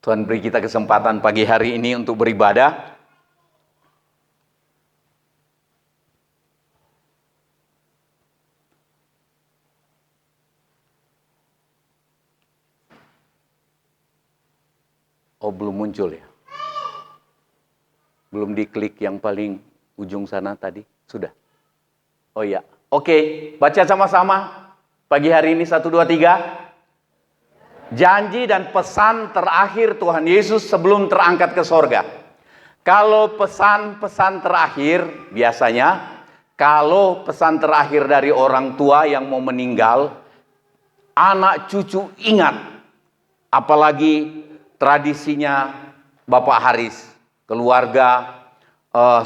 Tuhan beri kita kesempatan pagi hari ini untuk beribadah. Oh, belum muncul ya? Belum diklik yang paling ujung sana tadi? Sudah? Oh iya. Oke, baca sama-sama. Pagi hari ini 1, 2, 3. Janji dan pesan terakhir Tuhan Yesus sebelum terangkat ke sorga. Kalau pesan-pesan terakhir, biasanya kalau pesan terakhir dari orang tua yang mau meninggal, anak cucu ingat. Apalagi tradisinya Bapak Haris, keluarga,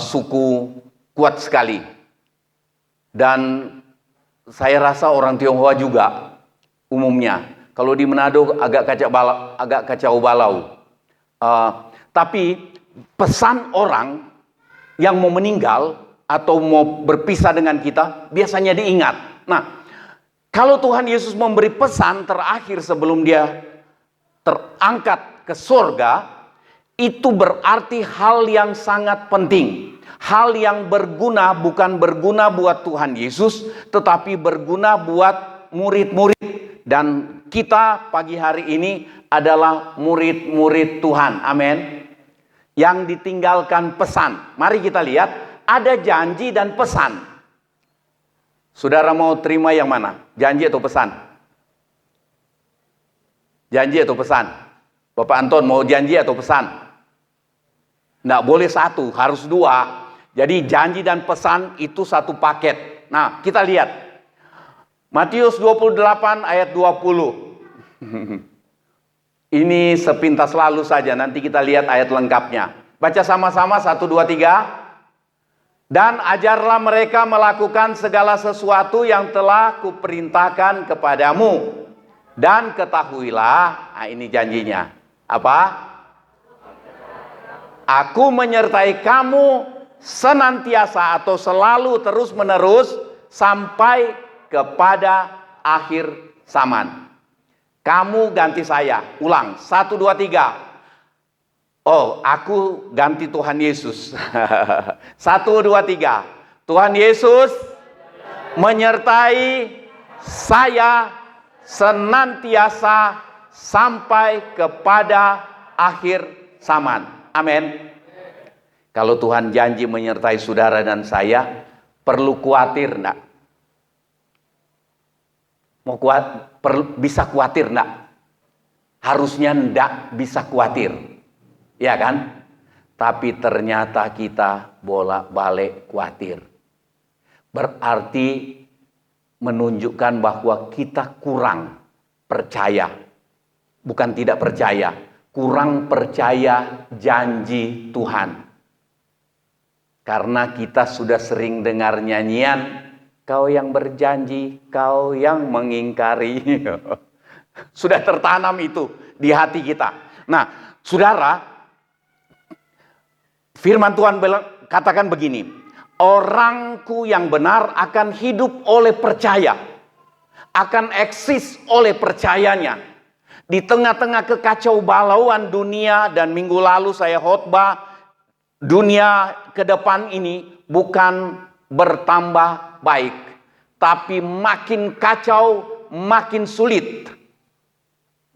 suku kuat sekali. Dan saya rasa orang Tionghoa juga umumnya. Kalau di Manado agak kacau balau. Tapi pesan orang yang mau meninggal atau mau berpisah dengan kita biasanya diingat. Nah, kalau Tuhan Yesus memberi pesan terakhir sebelum dia terangkat ke surga, itu berarti hal yang sangat penting. Hal yang berguna, bukan berguna buat Tuhan Yesus, tetapi berguna buat murid-murid. Dan kita pagi hari ini adalah murid-murid Tuhan. Amin. Yang ditinggalkan pesan. Mari kita lihat, ada janji dan pesan. Saudara mau terima yang mana? Janji atau pesan? Janji atau pesan? Bapak Anton mau janji atau pesan? Nggak boleh satu, harus dua. Jadi janji dan pesan itu satu paket. Nah, kita lihat. Matius 28 ayat 20. Ini sepintas lalu saja, nanti kita lihat ayat lengkapnya. Baca sama-sama 1, 2, 3. Dan ajarlah mereka melakukan segala sesuatu yang telah kuperintahkan kepadamu. Dan ketahuilah, nah ini janjinya. Apa? Aku menyertai kamu senantiasa atau selalu terus menerus sampai kepada akhir zaman. Kamu ganti saya. Ulang. 1, 2, 3. Oh, aku ganti Tuhan Yesus. 1, 2, 3. Tuhan Yesus menyertai saya senantiasa sampai kepada akhir zaman. Amin. Kalau Tuhan janji menyertai saudara dan saya, perlu khawatir enggak? Bisa khawatir enggak? Harusnya enggak bisa khawatir. Ya kan? Tapi ternyata kita bolak-balik khawatir. Berarti menunjukkan bahwa kita kurang percaya. Bukan tidak percaya. Kurang percaya janji Tuhan. Karena kita sudah sering dengar nyanyian, kau yang berjanji, kau yang mengingkari. Sudah tertanam itu di hati kita. Nah, saudara, firman Tuhan katakan begini, orangku yang benar akan hidup oleh percaya, akan eksis oleh percayanya. Di tengah-tengah kekacau balauan dunia, dan minggu lalu saya khotbah, dunia ke depan ini bukan bertambah baik, tapi makin kacau, makin sulit.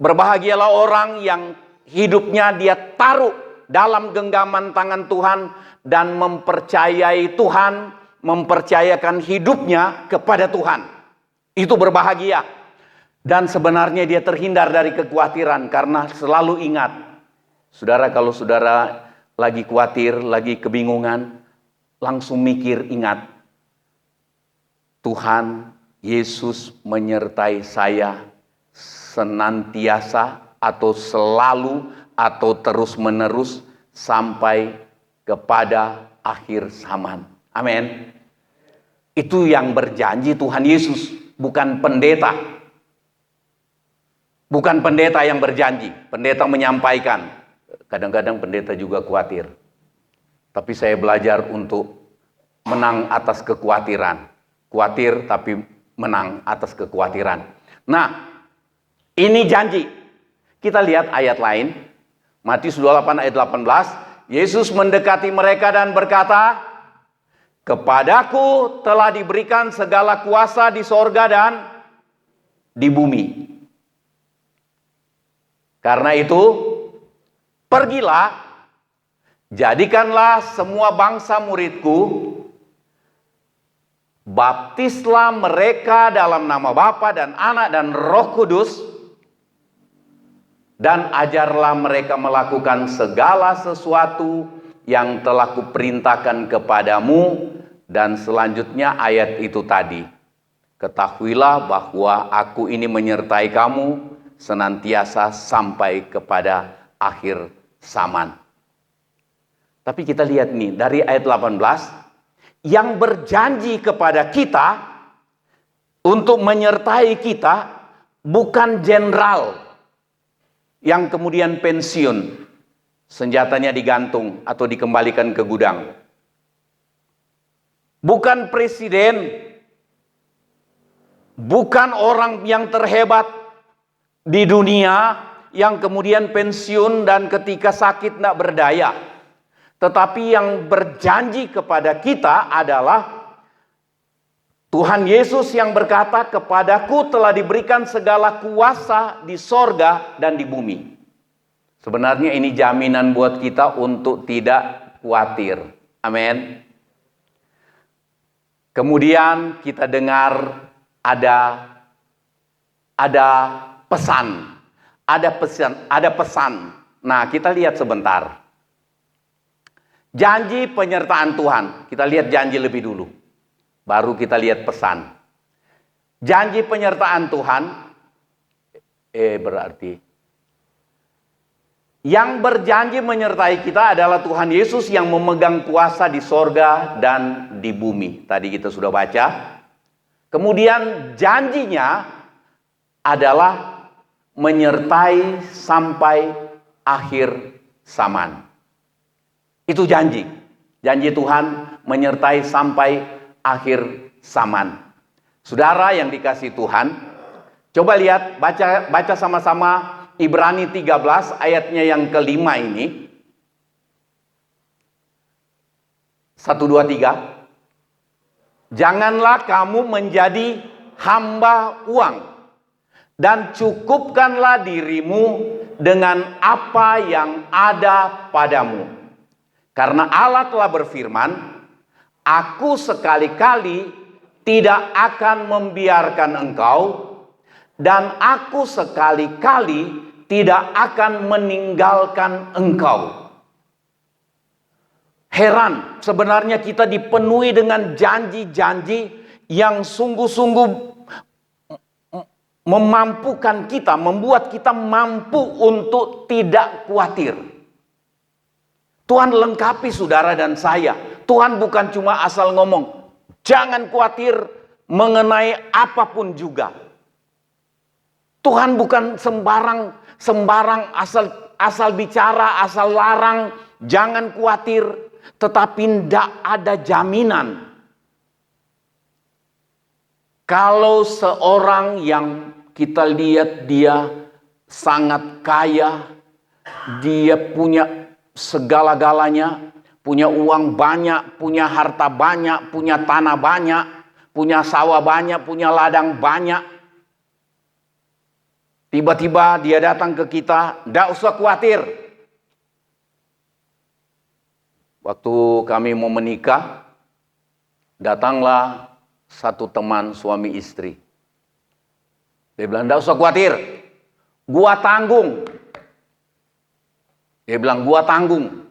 Berbahagialah orang yang hidupnya dia taruh dalam genggaman tangan Tuhan dan mempercayai Tuhan, mempercayakan hidupnya kepada Tuhan. Itu berbahagia. Dan sebenarnya dia terhindar dari kekhawatiran karena selalu ingat. Saudara, kalau saudara lagi khawatir, lagi kebingungan, langsung mikir, ingat, Tuhan Yesus menyertai saya senantiasa atau selalu atau terus-menerus sampai kepada akhir zaman. Amin. Itu yang berjanji Tuhan Yesus, bukan pendeta. Bukan pendeta yang berjanji. Pendeta menyampaikan. Kadang-kadang pendeta juga khawatir. Tapi saya belajar untuk menang atas kekhawatiran. Khawatir tapi menang atas kekhawatiran. Nah, ini janji. Kita lihat ayat lain. Matius 28 ayat 18. Yesus mendekati mereka dan berkata, "Kepadaku telah diberikan segala kuasa di sorga dan di bumi. Karena itu, pergilah, jadikanlah semua bangsa muridku, baptislah mereka dalam nama Bapa dan Anak dan Roh Kudus, dan ajarlah mereka melakukan segala sesuatu yang telah kuperintahkan kepadamu." Dan selanjutnya ayat itu tadi, "Ketahuilah bahwa aku ini menyertai kamu senantiasa sampai kepada akhir zaman." Tapi kita lihat nih dari ayat 18, yang berjanji kepada kita untuk menyertai kita bukan jenderal yang kemudian pensiun, senjatanya digantung atau dikembalikan ke gudang. Bukan presiden, bukan orang yang terhebat di dunia yang kemudian pensiun dan ketika sakit tidak berdaya. Tetapi yang berjanji kepada kita adalah Tuhan Yesus yang berkata, "Kepadaku telah diberikan segala kuasa di sorga dan di bumi." Sebenarnya ini jaminan buat kita untuk tidak khawatir. Amin. Kemudian kita dengar ada pesan. Ada pesan. Nah, kita lihat sebentar. Janji penyertaan Tuhan. Kita lihat janji lebih dulu. Baru kita lihat pesan. Janji penyertaan Tuhan berarti yang berjanji menyertai kita adalah Tuhan Yesus yang memegang kuasa di sorga dan di bumi. Tadi kita sudah baca. Kemudian janjinya adalah menyertai sampai akhir zaman. Itu janji. Janji Tuhan menyertai sampai akhir zaman. Saudara yang dikasihi Tuhan, coba lihat, baca sama-sama Ibrani 13 ayatnya yang kelima ini. 1, 2, 3. "Janganlah kamu menjadi hamba uang, dan cukupkanlah dirimu dengan apa yang ada padamu. Karena Allah telah berfirman, Aku sekali-kali tidak akan membiarkan engkau, dan aku sekali-kali tidak akan meninggalkan engkau." Heran, sebenarnya kita dipenuhi dengan janji-janji yang sungguh-sungguh memampukan kita, membuat kita mampu untuk tidak khawatir. Tuhan lengkapi saudara dan saya. Tuhan bukan cuma asal ngomong, "Jangan khawatir mengenai apapun juga." Tuhan bukan sembarang asal bicara, asal larang, "Jangan khawatir," tetapi tidak ada jaminan. Kalau seorang yang kita lihat dia sangat kaya, dia punya segala-galanya, punya uang banyak, punya harta banyak, punya tanah banyak, punya sawah banyak, punya ladang banyak. Tiba-tiba dia datang ke kita, "Tidak usah khawatir." Waktu kami mau menikah, datanglah satu teman suami istri. Dia bilang, "Tidak usah khawatir, gua tanggung." Dia bilang, "Gua tanggung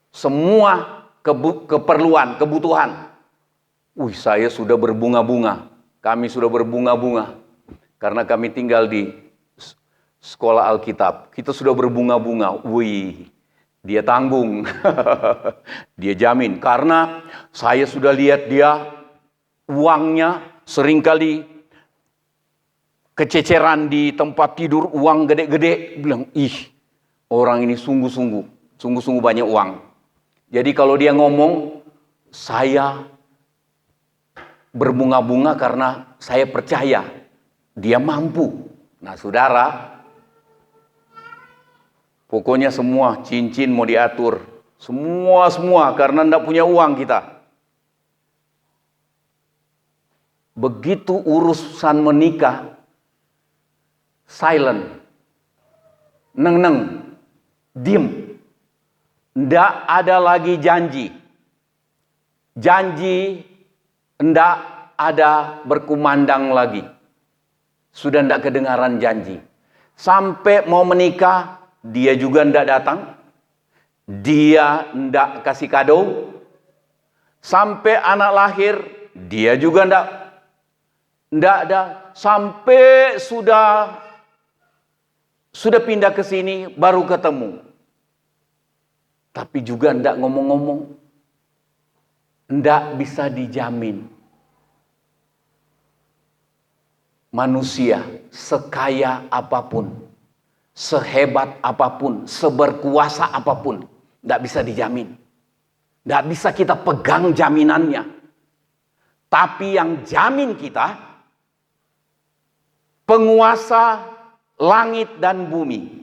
semua keperluan, kebutuhan." Saya sudah berbunga-bunga. Kami sudah berbunga-bunga. Karena kami tinggal di sekolah Alkitab. Kita sudah berbunga-bunga. Dia tanggung. Dia jamin. Karena saya sudah lihat dia uangnya seringkali kececeran di tempat tidur, uang gede-gede. Bilang, orang ini sungguh-sungguh banyak uang. Jadi kalau dia ngomong, saya berbunga-bunga karena saya percaya dia mampu. Nah saudara, Pokoknya semua cincin mau diatur. Semua karena tidak punya uang kita. Begitu urusan menikah, silent. Neng, diem. Tidak ada lagi janji. Janji tidak ada berkumandang lagi. Sudah tidak kedengaran janji. Sampai mau menikah, dia juga tidak datang. Dia tidak kasih kado. Sampai anak lahir, dia juga tidak ada. Sampai sudah pindah ke sini, baru ketemu. Tapi juga tidak ngomong-ngomong. Tidak bisa dijamin. Manusia sekaya apapun, sehebat apapun, seberkuasa apapun, tidak bisa dijamin. Tidak bisa kita pegang jaminannya. Tapi yang jamin kita, penguasa langit dan bumi.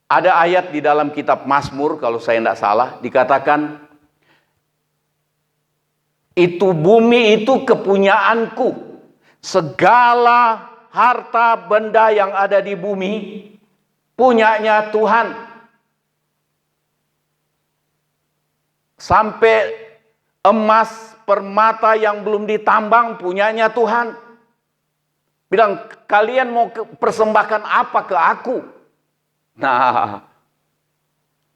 Ada ayat di dalam kitab Mazmur, kalau saya tidak salah, dikatakan, itu bumi itu kepunyaanku. Segala harta benda yang ada di bumi punyanya Tuhan. Sampai emas, permata yang belum ditambang punyanya Tuhan. Bilang, kalian mau persembahkan apa ke aku? Nah,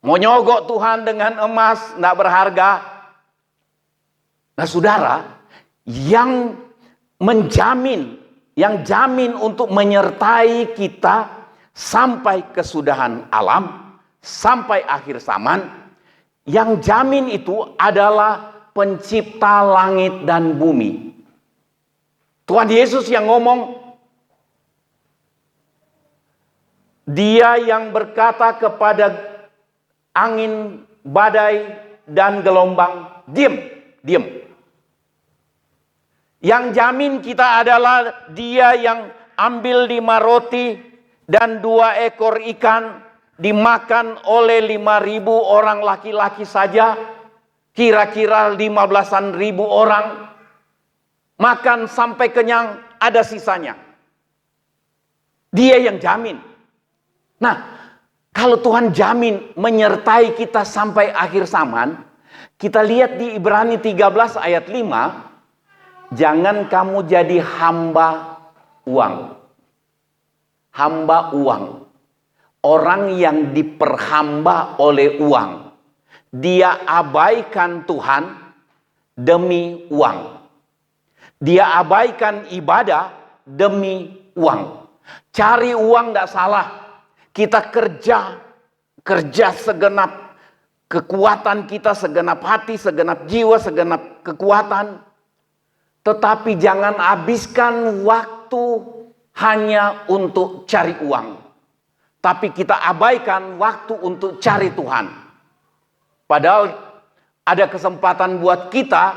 mau nyogok Tuhan dengan emas tidak berharga. Nah saudara, yang menjamin, yang jamin untuk menyertai kita sampai kesudahan alam, sampai akhir zaman, yang jamin itu adalah pencipta langit dan bumi. Tuhan Yesus yang ngomong, Dia yang berkata kepada angin, badai, dan gelombang, diam. Yang jamin kita adalah Dia yang ambil 5 roti dan 2 ekor ikan, dimakan oleh 5.000 orang laki-laki saja, kira-kira 15.000 orang, makan sampai kenyang, ada sisanya. Dia yang jamin. Nah, kalau Tuhan jamin menyertai kita sampai akhir zaman, kita lihat di Ibrani 13 ayat 5, jangan kamu jadi hamba uang. Hamba uang. Orang yang diperhamba oleh uang. Dia abaikan Tuhan demi uang. Dia abaikan ibadah demi uang. Cari uang tidak salah. Kita kerja segenap kekuatan kita, segenap hati, segenap jiwa, segenap kekuatan. Tetapi jangan habiskan waktu hanya untuk cari uang. Tapi kita abaikan waktu untuk cari Tuhan. Padahal ada kesempatan buat kita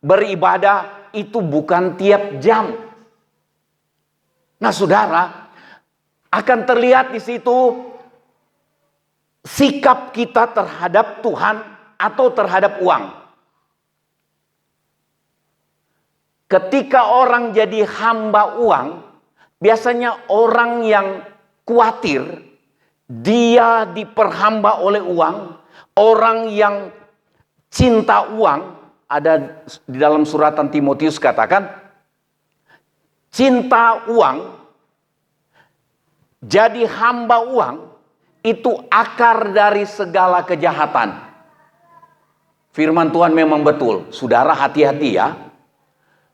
beribadah itu bukan tiap jam. Nah saudara, akan terlihat di situ sikap kita terhadap Tuhan atau terhadap uang. Ketika orang jadi hamba uang, biasanya orang yang khawatir dia diperhamba oleh uang, orang yang cinta uang, ada di dalam suratan Timotius katakan, cinta uang, jadi hamba uang, itu akar dari segala kejahatan. Firman Tuhan memang betul. Saudara hati-hati ya.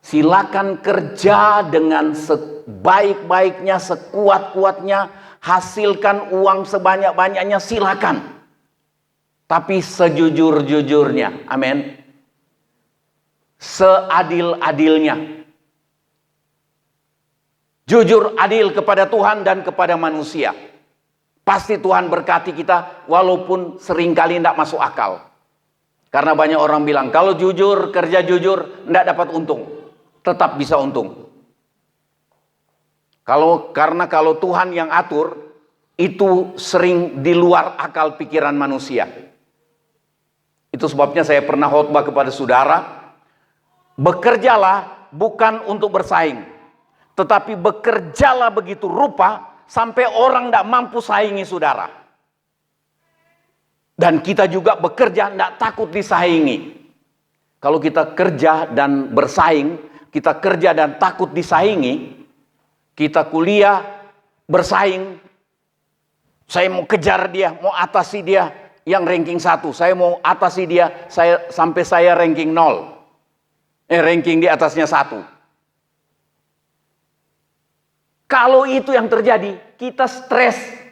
Silakan kerja dengan sebaik-baiknya, sekuat-kuatnya. Hasilkan uang sebanyak-banyaknya, silakan. Tapi sejujur-jujurnya. Amin. Seadil-adilnya. Jujur adil kepada Tuhan dan kepada manusia. Pasti Tuhan berkati kita walaupun seringkali tidak masuk akal. Karena banyak orang bilang kalau jujur, kerja jujur, tidak dapat untung. Tetap bisa untung. Karena kalau Tuhan yang atur, itu sering di luar akal pikiran manusia. Itu sebabnya saya pernah khotbah kepada saudara, bekerjalah bukan untuk bersaing, tetapi bekerjalah begitu rupa sampai orang tidak mampu saingi saudara. Dan kita juga bekerja tidak takut disaingi. Kalau kita kerja dan bersaing, kita kerja dan takut disaingi, kita kuliah bersaing, saya mau kejar dia, mau atasi dia yang ranking 1, saya mau atasi dia sampai saya ranking 0. Ranking di atasnya 1. Kalau itu yang terjadi, kita stres.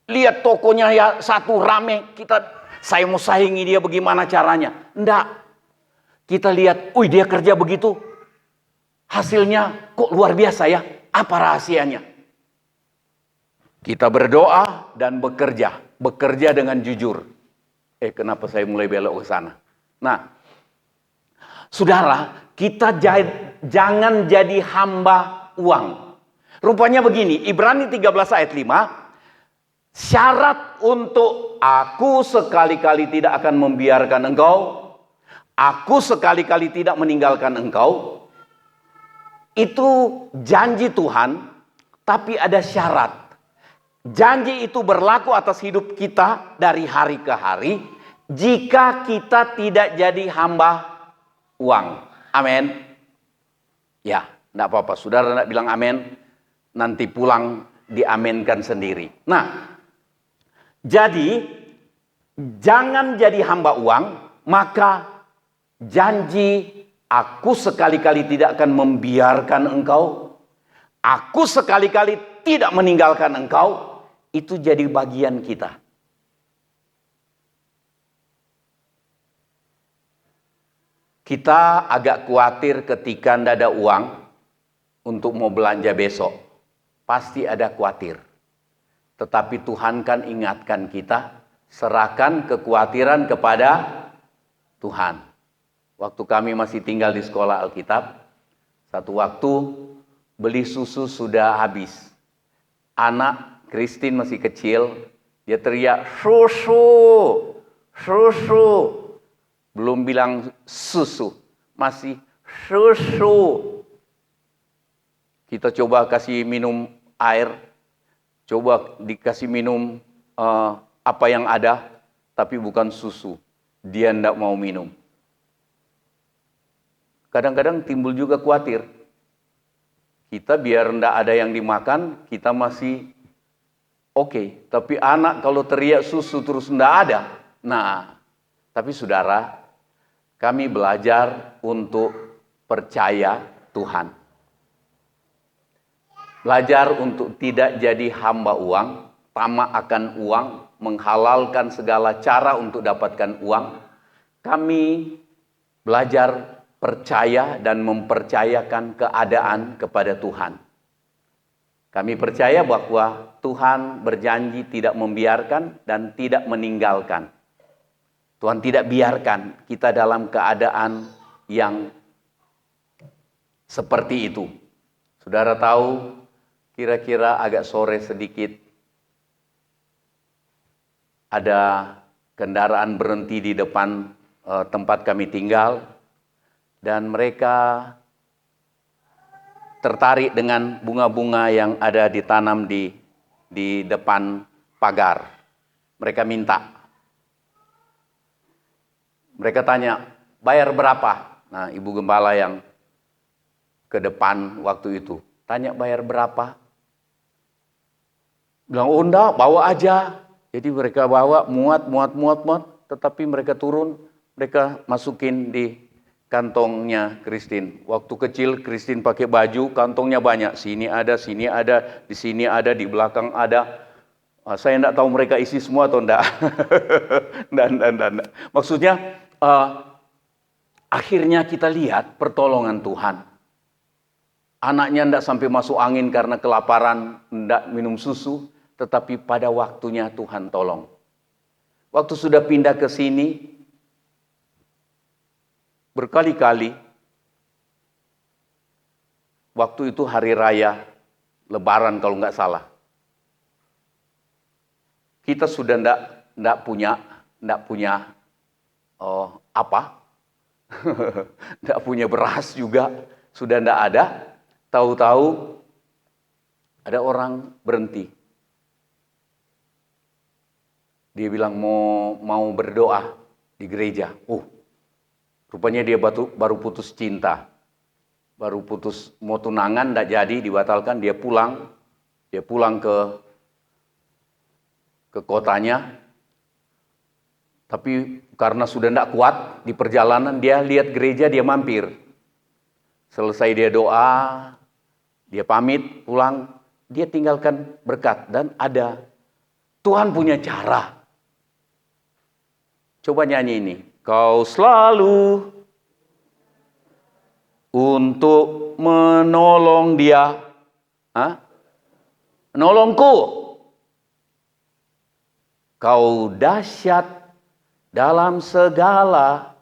Lihat tokonya ya satu rame, saya mau saingi dia bagaimana caranya. Enggak. Kita lihat, dia kerja begitu. Hasilnya kok luar biasa ya. Apa rahasianya? Kita berdoa dan bekerja. Bekerja dengan jujur. Kenapa saya mulai belok ke sana? Nah, saudara, kita jangan jadi hamba uang. Rupanya begini, Ibrani 13 ayat 5. Syarat untuk aku sekali-kali tidak akan membiarkan engkau, aku sekali-kali tidak meninggalkan engkau, itu janji Tuhan, tapi ada syarat. Janji itu berlaku atas hidup kita dari hari ke hari, jika kita tidak jadi hamba uang. Amin. Ya, tidak apa-apa. Saudara tidak bilang amin, nanti pulang diaminkan sendiri. Nah, jadi, jangan jadi hamba uang, maka janji aku sekali-kali tidak akan membiarkan engkau, aku sekali-kali tidak meninggalkan engkau, itu jadi bagian kita. Kita agak khawatir ketika tidak ada uang untuk mau belanja besok. Pasti ada khawatir. Tetapi Tuhan kan ingatkan kita, serahkan kekhawatiran kepada Tuhan. Waktu kami masih tinggal di sekolah Alkitab, satu waktu beli susu sudah habis. Anak Christine masih kecil, dia teriak, susu, susu. Belum bilang susu, masih susu. Kita coba kasih minum air, coba dikasih minum apa yang ada, tapi bukan susu. Dia tidak mau minum. Kadang-kadang timbul juga khawatir. Kita biar tidak ada yang dimakan, kita masih oke. Tapi anak kalau teriak susu terus tidak ada. Nah, tapi saudara, kami belajar untuk percaya Tuhan. Belajar untuk tidak jadi hamba uang, tamak akan uang, menghalalkan segala cara untuk dapatkan uang. Kami belajar percaya dan mempercayakan keadaan kepada Tuhan. Kami percaya bahwa Tuhan berjanji tidak membiarkan dan tidak meninggalkan. Tuhan tidak biarkan kita dalam keadaan yang seperti itu. Saudara tahu, kira-kira agak sore sedikit, ada kendaraan berhenti di depan tempat kami tinggal, dan mereka tertarik dengan bunga-bunga yang ada ditanam di depan pagar. Mereka minta. Mereka tanya, bayar berapa? Nah, ibu gembala yang ke depan waktu itu tanya, bayar berapa? Bilang, oh enggak, bawa aja. Jadi mereka bawa, muat, tetapi mereka turun, mereka masukin di kantongnya Christine. Waktu kecil Christine pakai baju, kantongnya banyak. Sini ada, di sini ada, di belakang ada. Saya enggak tahu mereka isi semua atau enggak. Enggak. Maksudnya, akhirnya kita lihat pertolongan Tuhan. Anaknya enggak sampai masuk angin karena kelaparan, enggak minum susu. Tetapi pada waktunya Tuhan tolong. Waktu sudah pindah ke sini, berkali-kali waktu itu hari raya Lebaran kalau nggak salah. Kita sudah ndak punya apa? Ndak punya beras juga, sudah ndak ada. Tahu-tahu ada orang berhenti. Dia bilang mau berdoa di gereja. Rupanya dia baru putus cinta. Baru putus, mau tunangan, tidak jadi, dibatalkan. Dia pulang ke kotanya. Tapi karena sudah tidak kuat di perjalanan, dia lihat gereja, dia mampir. Selesai dia doa, dia pamit, pulang. Dia tinggalkan berkat. Dan ada, Tuhan punya cara. Coba nyanyi ini. Kau selalu untuk menolong dia. Menolongku. Kau dahsyat dalam segala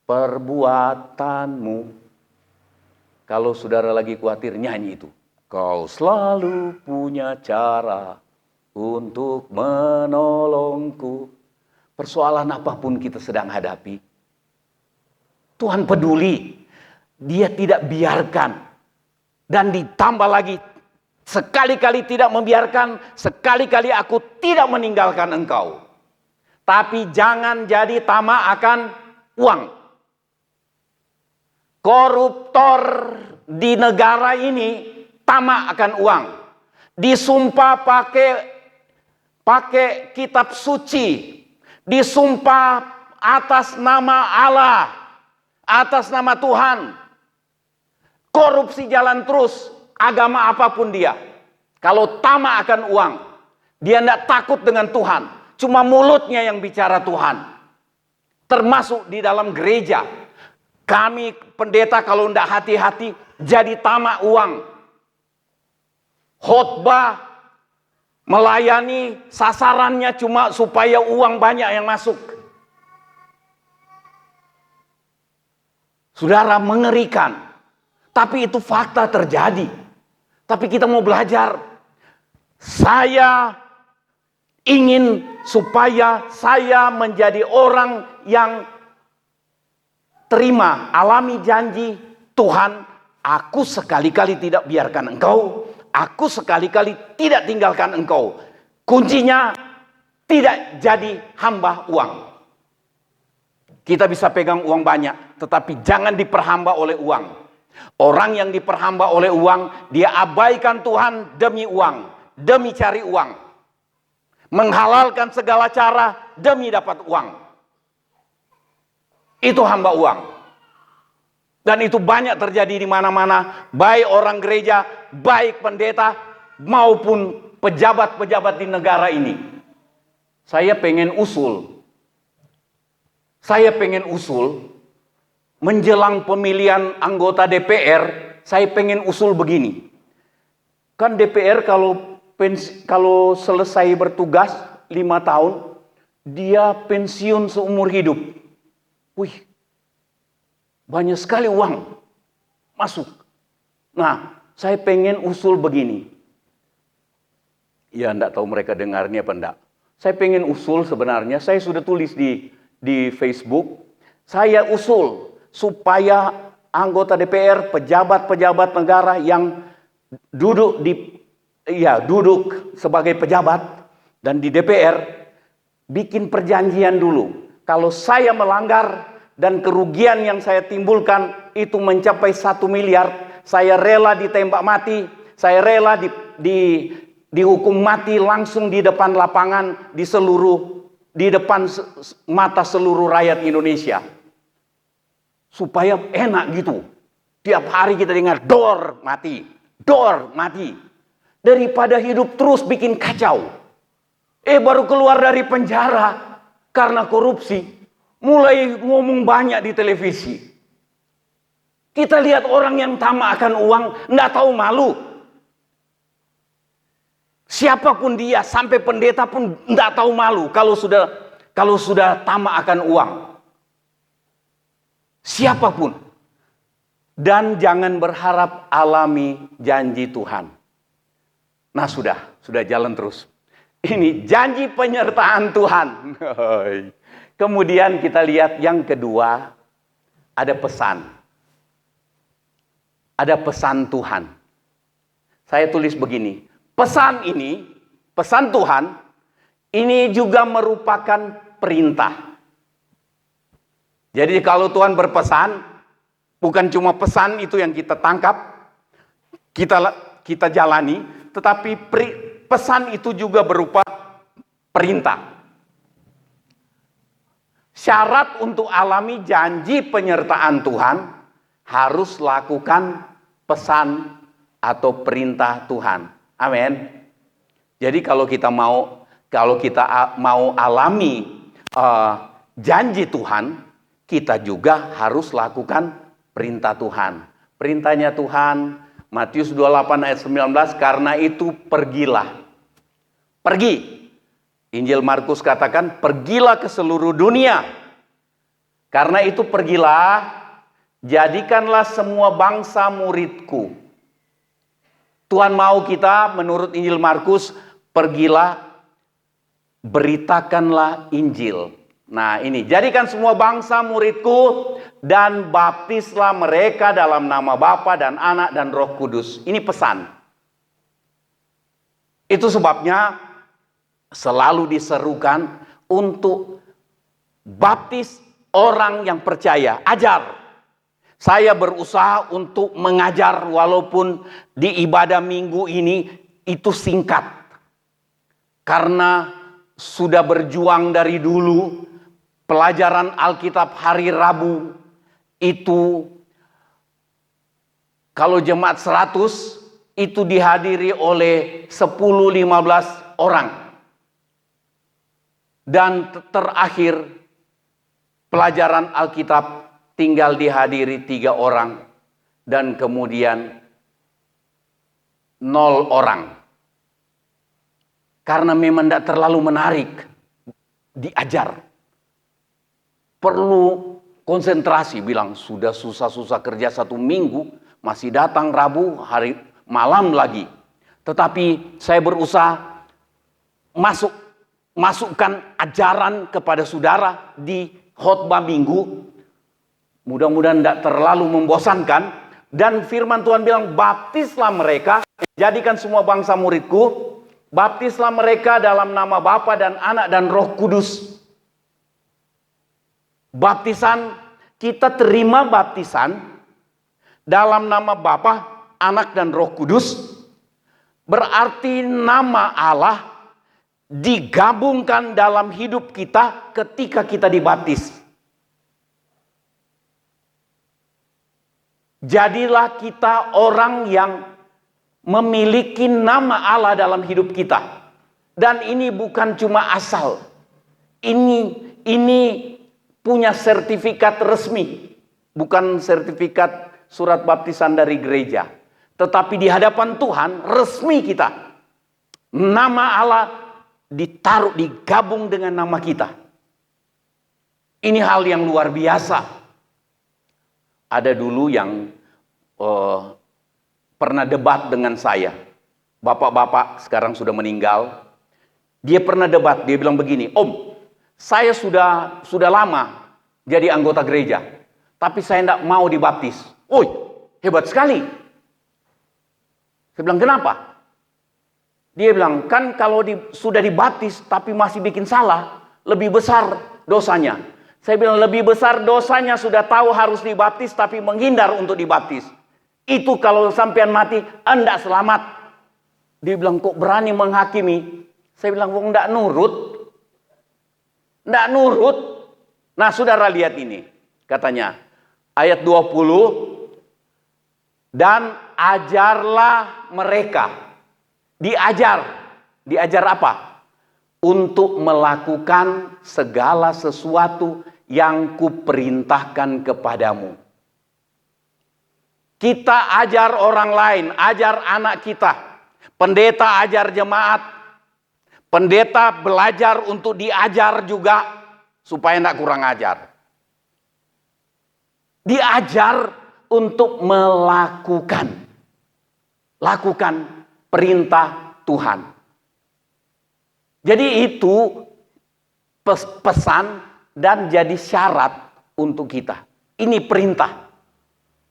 perbuatanmu. Kalau saudara lagi khawatir, nyanyi itu. Kau selalu punya cara untuk menolongku. Persoalan apapun kita sedang hadapi, Tuhan peduli. Dia tidak biarkan. Dan ditambah lagi, sekali-kali tidak membiarkan, sekali-kali aku tidak meninggalkan engkau. Tapi jangan jadi tamak akan uang. Koruptor di negara ini tamak akan uang. Disumpah pakai kitab suci. Disumpah atas nama Allah, atas nama Tuhan. Korupsi jalan terus, agama apapun dia. Kalau tamak akan uang, dia tidak takut dengan Tuhan. Cuma mulutnya yang bicara Tuhan. Termasuk di dalam gereja. Kami pendeta kalau tidak hati-hati, jadi tamak uang. Khotbah, melayani, sasarannya cuma supaya uang banyak yang masuk. Saudara, mengerikan. Tapi itu fakta terjadi. Tapi kita mau belajar. Saya ingin supaya saya menjadi orang yang terima, alami janji Tuhan. Aku sekali-kali tidak biarkan engkau. Aku sekali-kali tidak tinggalkan engkau. Kuncinya tidak jadi hamba uang. Kita bisa pegang uang banyak, tetapi jangan diperhamba oleh uang. Orang yang diperhamba oleh uang, dia abaikan Tuhan demi uang, demi cari uang. Menghalalkan segala cara demi dapat uang. Itu hamba uang. Dan itu banyak terjadi di mana-mana, baik orang gereja, baik pendeta, maupun pejabat-pejabat di negara ini. Saya pengen usul menjelang pemilihan anggota DPR, saya pengen usul begini. Kan DPR kalau selesai bertugas 5 tahun, dia pensiun seumur hidup. Wih, banyak sekali uang masuk. Nah, saya pengen usul begini. Ya, enggak tahu mereka dengarnya apa enggak. Saya pengen usul sebenarnya, saya sudah tulis di Facebook. Saya usul supaya anggota DPR, pejabat-pejabat negara yang duduk sebagai pejabat dan di DPR, bikin perjanjian dulu. Kalau saya melanggar dan kerugian yang saya timbulkan itu mencapai 1 miliar, saya rela ditembak mati, saya rela dihukum mati langsung di depan lapangan, di depan mata seluruh rakyat Indonesia. Supaya enak gitu. Tiap hari kita dengar dor mati. Daripada hidup terus bikin kacau. Baru keluar dari penjara karena korupsi. Mulai ngomong banyak di televisi. Kita lihat orang yang tamak akan uang, nggak tahu malu. Siapapun dia, sampai pendeta pun nggak tahu malu kalau sudah tamak akan uang. Siapapun. Dan jangan berharap alami janji Tuhan. Nah sudah jalan terus. Ini janji penyertaan Tuhan. Kemudian kita lihat yang kedua, ada pesan. Ada pesan Tuhan. Saya tulis begini, pesan ini, pesan Tuhan, ini juga merupakan perintah. Jadi kalau Tuhan berpesan, bukan cuma pesan itu yang kita tangkap, kita jalani, tetapi pesan itu juga berupa perintah. Syarat untuk alami janji penyertaan Tuhan, harus lakukan pesan atau perintah Tuhan. Amin. Jadi kalau kita mau alami janji Tuhan, kita juga harus lakukan perintah Tuhan. Perintahnya Tuhan, Matius 28 ayat 19, karena itu pergilah. Pergi. Injil Markus katakan, pergilah ke seluruh dunia. Karena itu pergilah, jadikanlah semua bangsa muridku. Tuhan mau kita, menurut Injil Markus, pergilah, beritakanlah Injil. Nah ini, jadikan semua bangsa muridku, dan baptislah mereka dalam nama Bapa dan Anak dan Roh Kudus. Ini pesan. Itu sebabnya selalu diserukan untuk baptis orang yang percaya. Ajar. Saya berusaha untuk mengajar walaupun di ibadah minggu ini itu singkat. Karena sudah berjuang dari dulu, pelajaran Alkitab hari Rabu itu kalau jemaat 100 itu dihadiri oleh 10-15 orang. Dan terakhir pelajaran Alkitab tinggal dihadiri 3 orang dan kemudian 0 orang. Karena memang tidak terlalu menarik diajar. Perlu konsentrasi, bilang sudah susah-susah kerja 1 minggu, masih datang Rabu hari malam lagi. Tetapi saya berusaha masukkan ajaran kepada saudara di khotbah minggu. Mudah-mudahan tidak terlalu membosankan. Dan firman Tuhan bilang, baptislah mereka, jadikan semua bangsa muridku, baptislah mereka dalam nama Bapa dan Anak dan Roh Kudus. Baptisan, kita terima baptisan dalam nama Bapa, Anak dan Roh Kudus, berarti nama Allah digabungkan dalam hidup kita ketika kita dibaptis. Jadilah kita orang yang memiliki nama Allah dalam hidup kita. Dan ini bukan cuma asal. Ini punya sertifikat resmi. Bukan sertifikat surat baptisan dari gereja. Tetapi di hadapan Tuhan resmi kita. Nama Allah digabung dengan nama kita. Ini hal yang luar biasa. Ada dulu yang pernah debat dengan saya. Bapak-bapak sekarang sudah meninggal. Dia pernah debat, dia bilang begini, Om, saya sudah lama jadi anggota gereja, tapi saya tidak mau dibaptis. Woi, hebat sekali. Saya bilang, kenapa? Dia bilang, kan kalau sudah dibaptis tapi masih bikin salah, lebih besar dosanya. Saya bilang, lebih besar dosanya sudah tahu harus dibaptis tapi menghindar untuk dibaptis. Itu kalau sampean mati, Anda selamat. Dia bilang, kok berani menghakimi? Saya bilang, wong ndak nurut. Ndak nurut. Nah, saudara lihat ini. Katanya, ayat 20. Dan ajarlah mereka. Diajar. Diajar apa? Untuk melakukan segala sesuatu yang kuperintahkan kepadamu. Kita ajar orang lain, ajar anak kita. Pendeta ajar jemaat. Pendeta belajar untuk diajar juga supaya tidak kurang ajar. Diajar untuk lakukan perintah Tuhan. Jadi itu pesan dan jadi syarat untuk kita. Ini perintah.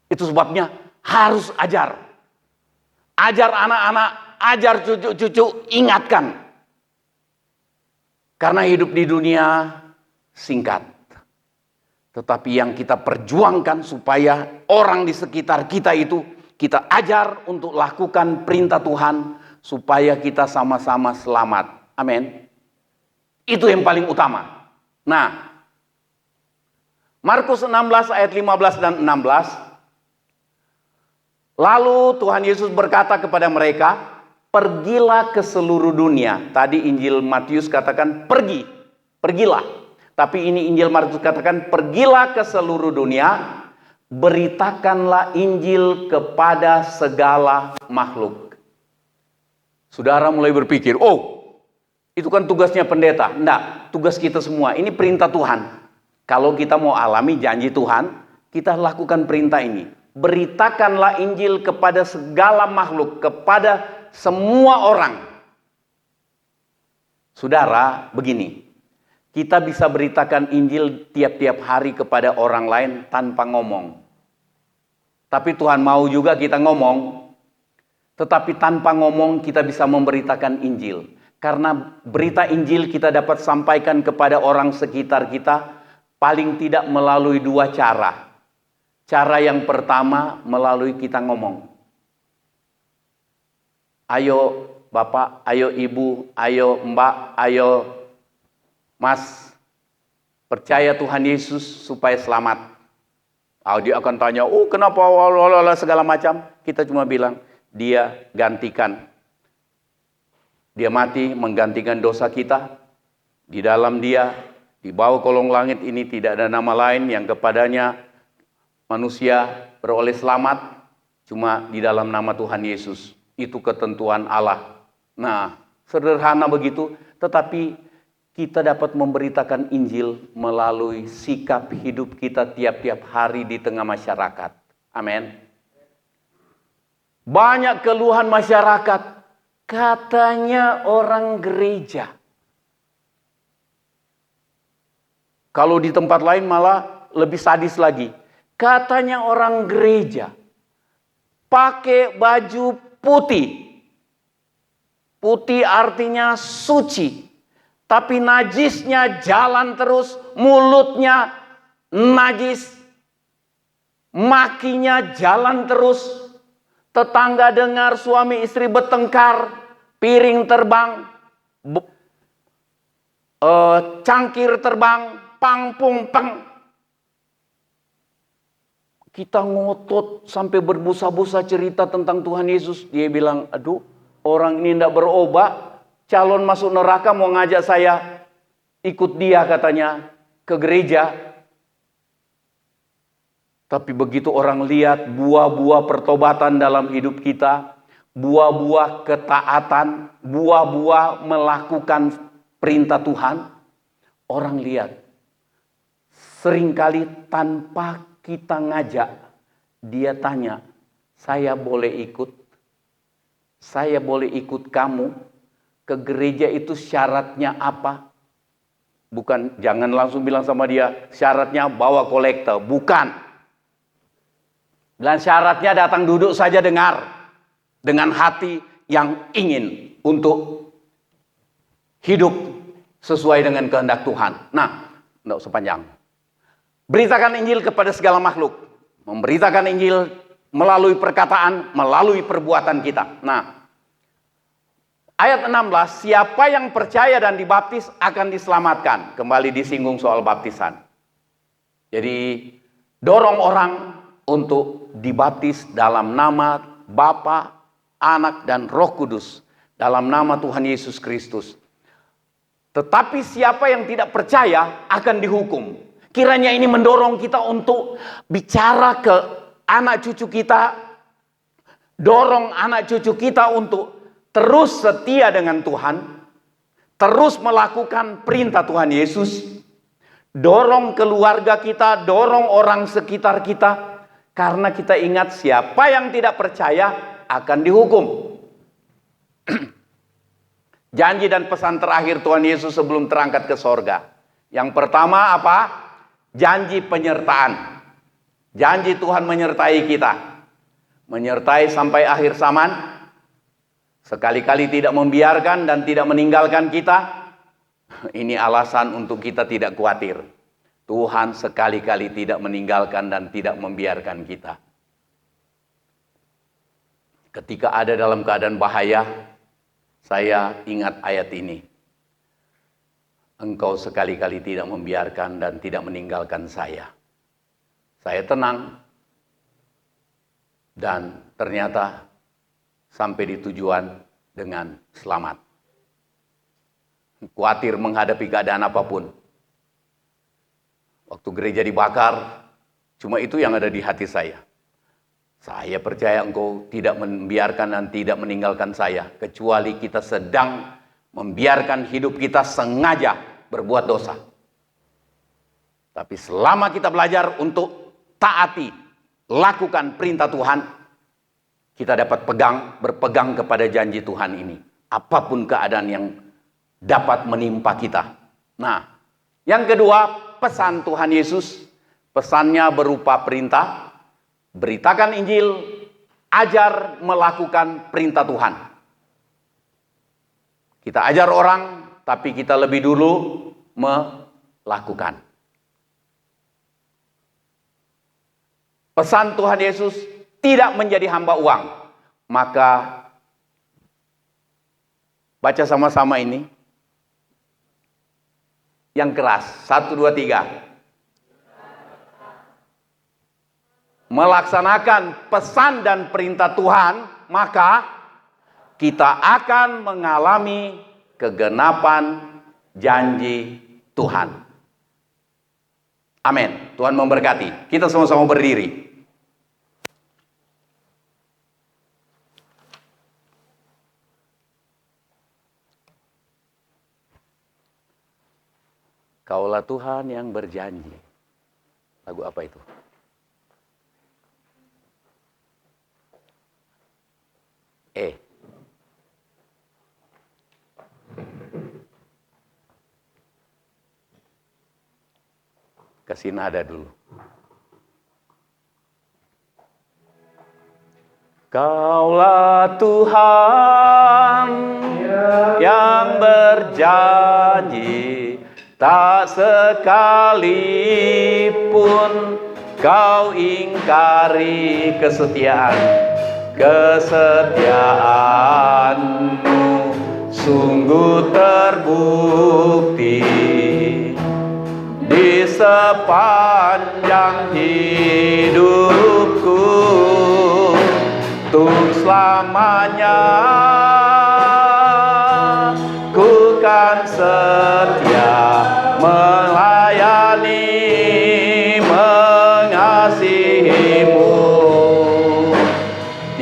Itu sebabnya harus ajar. Ajar anak-anak, ajar cucu-cucu, ingatkan. Karena hidup di dunia singkat. Tetapi yang kita perjuangkan supaya orang di sekitar kita itu kita ajar untuk lakukan perintah Tuhan supaya kita sama-sama selamat. Amin. Itu yang paling utama. Nah, Markus 16 ayat 15 dan 16. Lalu Tuhan Yesus berkata kepada mereka, pergilah ke seluruh dunia. Tadi Injil Matius katakan pergilah. Tapi ini Injil Markus katakan, pergilah ke seluruh dunia, beritakanlah Injil kepada segala makhluk. Saudara mulai berpikir, oh, itu kan tugasnya pendeta. Enggak, tugas kita semua. Ini perintah Tuhan. Kalau kita mau alami janji Tuhan, kita lakukan perintah ini. Beritakanlah Injil kepada segala makhluk, kepada semua orang. Saudara, begini. Kita bisa beritakan Injil tiap-tiap hari kepada orang lain tanpa ngomong. Tapi Tuhan mau juga kita ngomong. Tetapi tanpa ngomong kita bisa memberitakan Injil. Karena berita Injil kita dapat sampaikan kepada orang sekitar kita paling tidak melalui dua cara. Cara yang pertama melalui kita ngomong. Ayo Bapak, ayo Ibu, ayo Mbak, ayo Mas, percaya Tuhan Yesus supaya selamat. Dia akan tanya, oh kenapa segala macam. Kita cuma bilang, dia gantikan. Dia mati menggantikan dosa kita. Di dalam dia, di bawah kolong langit ini tidak ada nama lain yang kepadanya manusia beroleh selamat. Cuma di dalam nama Tuhan Yesus. Itu ketentuan Allah. Nah, sederhana begitu, tetapi kita dapat memberitakan Injil melalui sikap hidup kita tiap-tiap hari di tengah masyarakat. Amin. Banyak keluhan masyarakat. Katanya orang gereja. Kalau di tempat lain malah lebih sadis lagi. Katanya orang gereja pakai baju putih. Putih artinya suci. Tapi najisnya jalan terus, mulutnya najis, makinya jalan terus. Tetangga dengar suami istri bertengkar, piring terbang, cangkir terbang, pang. Kita ngotot sampai berbusa-busa cerita tentang Tuhan Yesus. Dia bilang, aduh orang ini tidak berubah. Calon masuk neraka mau ngajak saya ikut dia katanya ke gereja. Tapi begitu orang lihat buah-buah pertobatan dalam hidup kita, buah-buah ketaatan, buah-buah melakukan perintah Tuhan, orang lihat. Seringkali tanpa kita ngajak, dia tanya, saya boleh ikut? Saya boleh ikut kamu? Ke gereja itu syaratnya apa? Bukan, jangan langsung bilang sama dia, syaratnya bawa kolektor. Bukan. Dan syaratnya datang duduk saja dengar. Dengan hati yang ingin untuk hidup sesuai dengan kehendak Tuhan. Nah, tidak usah panjang. Beritakan Injil kepada segala makhluk. Memberitakan Injil melalui perkataan, melalui perbuatan kita. Nah, ayat 16, siapa yang percaya dan dibaptis akan diselamatkan. Kembali disinggung soal baptisan. Jadi, dorong orang untuk dibaptis dalam nama Bapa, Anak, dan Roh Kudus. Dalam nama Tuhan Yesus Kristus. Tetapi siapa yang tidak percaya akan dihukum. Kiranya ini mendorong kita untuk bicara ke anak cucu kita. Dorong anak cucu kita untuk terus setia dengan Tuhan, terus melakukan perintah Tuhan Yesus, dorong keluarga kita, dorong orang sekitar kita. Karena kita ingat siapa yang tidak percaya akan dihukum. Janji dan pesan terakhir Tuhan Yesus sebelum terangkat ke sorga. Yang pertama apa? Janji penyertaan. Janji Tuhan menyertai kita. Menyertai sampai akhir zaman. Sekali-kali tidak membiarkan dan tidak meninggalkan kita. Ini alasan untuk kita tidak khawatir. Tuhan sekali-kali tidak meninggalkan dan tidak membiarkan kita. Ketika ada dalam keadaan bahaya, saya ingat ayat ini. Engkau sekali-kali tidak membiarkan dan tidak meninggalkan saya. Saya tenang. Dan ternyata sampai di tujuan dengan selamat. Khawatir menghadapi keadaan apapun. Waktu gereja dibakar, cuma itu yang ada di hati saya. Saya percaya engkau tidak membiarkan dan tidak meninggalkan saya. Kecuali kita sedang membiarkan hidup kita sengaja berbuat dosa. Tapi selama kita belajar untuk taati, lakukan perintah Tuhan, kita dapat berpegang kepada janji Tuhan ini. Apapun keadaan yang dapat menimpa kita. Nah, yang kedua, pesan Tuhan Yesus. Pesannya berupa perintah. Beritakan Injil, ajar melakukan perintah Tuhan. Kita ajar orang, tapi kita lebih dulu melakukan. Pesan Tuhan Yesus tidak menjadi hamba uang. Maka baca sama-sama ini. Yang keras, 1, 2, 3. Melaksanakan pesan dan perintah Tuhan, maka kita akan mengalami kegenapan janji Tuhan. Amin. Tuhan memberkati. Kita sama-sama berdiri. Kaulah Tuhan yang berjanji. Lagu apa itu? Kasih nada dulu. Kaulah Tuhan yang berjanji, tak sekalipun kau ingkari kesetiaanmu sungguh terbukti di sepanjang hidupku, untuk selamanya ku kan setia melayani, mengasihimu.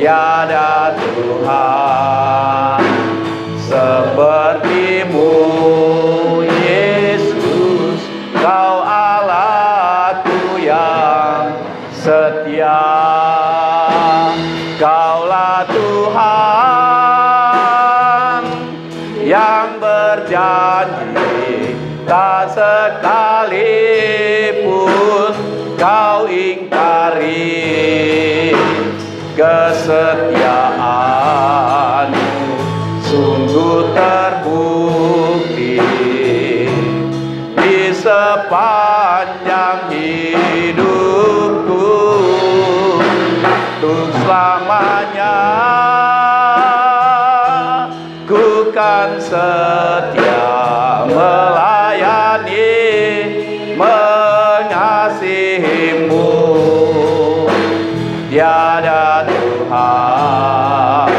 Tiada Tuhan sepertimu, Yesus, Kau Allahku yang setia. Kaulah Tuhan yang berjanji, tak sekalipun kau ingkari kesetiaanmu sungguh terbukti di sepanjang hidupku, untuk selamanya ku kan setia melayani, mengasihimu. Tiada Tuhan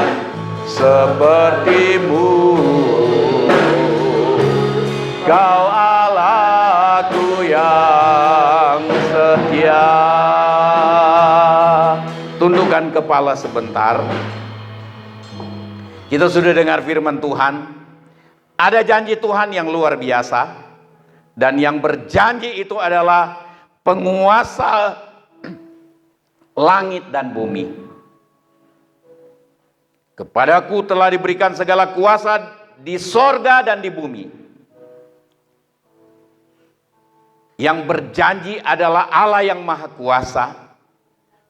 sepertimu, Kau Allahku yang setia. Tundukkan kepala sebentar. Kita sudah dengar firman Tuhan. Ada janji Tuhan yang luar biasa. Dan yang berjanji itu adalah penguasa langit dan bumi. Kepadaku telah diberikan segala kuasa di sorga dan di bumi. Yang berjanji adalah Allah yang Maha Kuasa,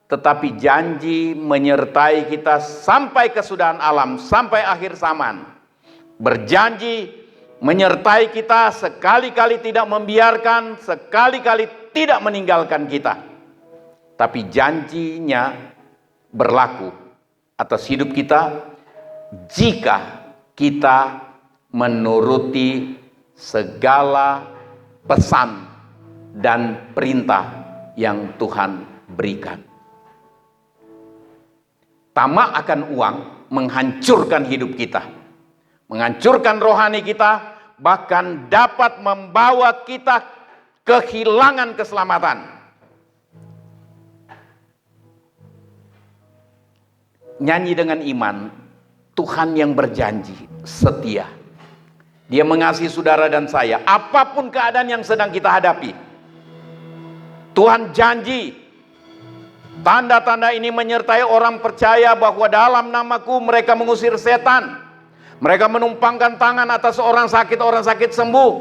tetapi janji menyertai kita sampai kesudahan alam, sampai akhir zaman. Berjanji menyertai kita, sekali-kali tidak membiarkan, sekali-kali tidak meninggalkan kita. Tapi janjinya berlaku atas hidup kita jika kita menuruti segala pesan dan perintah yang Tuhan berikan. Tamak akan uang menghancurkan hidup kita, menghancurkan rohani kita, bahkan dapat membawa kita kehilangan keselamatan. Nyanyi dengan iman, Tuhan yang berjanji setia. Dia mengasihi saudara dan saya, apapun keadaan yang sedang kita hadapi. Tuhan janji, tanda-tanda ini menyertai orang percaya bahwa dalam namaku mereka mengusir setan. Mereka menumpangkan tangan atas orang sakit sembuh.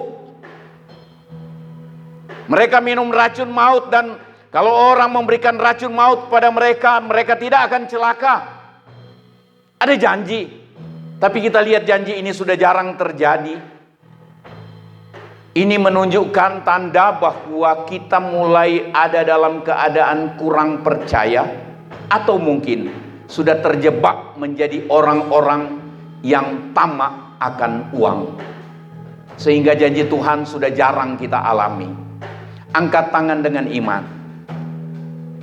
Mereka minum racun maut, dan kalau orang memberikan racun maut pada mereka, mereka tidak akan celaka. Ada janji, tapi kita lihat janji ini sudah jarang terjadi. Ini menunjukkan tanda bahwa kita mulai ada dalam keadaan kurang percaya, atau mungkin sudah terjebak menjadi orang-orang yang tamak akan uang, sehingga janji Tuhan sudah jarang kita alami. Angkat tangan dengan iman.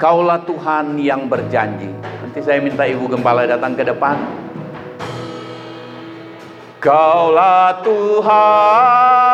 Kaulah Tuhan yang berjanji. Nanti saya minta Ibu Gembala datang ke depan. Kaulah Tuhan